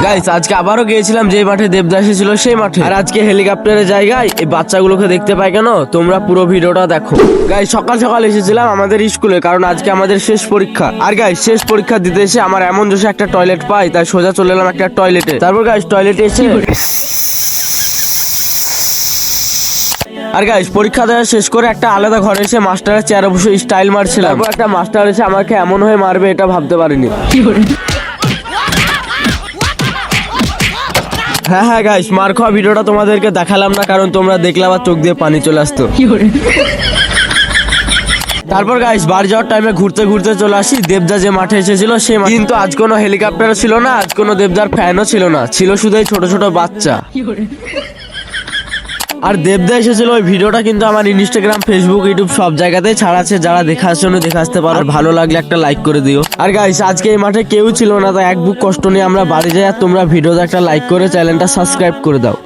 Guys আজকে আবারও গিয়েছিলাম যে মাঠে দেবদা এসেছিল সেই মাঠে, আর আজকে হেলিকপ্টারের জায়গায় এই বাচ্চাগুলোকে দেখতে পাই কেন, তোমরা পুরো ভিডিওটা দেখো। গাইস সকাল সকাল এসেছিলাম আমাদের স্কুলে, কারণ আজকে আমাদের শেষ পরীক্ষা। আর গাইস শেষ পরীক্ষা দিতে এসে আমার এমন জোশে একটা টয়লেট পাই, তাই সোজা চলে এলাম একটা টয়লেটে। তারপর গাইস টয়লেটে এসে আর গাইস পরীক্ষা দেওয়া শেষ করে একটা আলাদা ঘরে এসে মাস্টারের চেয়ারে বসে স্টাইল মারছিলাম। তারপর একটা মাস্টার এসে আমাকে এমন হয়ে মারবে এটা ভাবতে পারিনি। হ্যাঁ গাইস, মার খাওয়া ভিডিওটা তোমাদেরকে দেখালাম না, কারণ তোমরা দেখলে আবার চোখ দিয়ে পানি চলে আসতো। তারপর গাইস বাড়ি যাওয়ার টাইমে ঘুরতে ঘুরতে চলে আসি দেবদা যে মাঠে এসেছিল সেই মাঠে। কিন্তু আজ কোনো হেলিকপ্টারও ছিল না, আজ কোনো দেবদার ফ্যানও ছিল না, ছিল শুধু এই ছোট ছোট বাচ্চা। আর দেবদা এসেছিল ওই ভিডিওটা কিন্তু আমার ইনস্টাগ্রাম, ফেসবুক, ইউটিউব সব জায়গাতেই ছাড়া আছে, যারা দেখার জন্য দেখে আসতে পারো। আর ভালো লাগলে একটা লাইক করে দিও। আর গাইস আজকে এই মাঠে কেউ ছিল না, তাই এক বুক কষ্ট নিয়ে আমরা বাড়ি যাই। আর তোমরা ভিডিওতে একটা লাইক করে চ্যানেলটা সাবস্ক্রাইব করে দাও।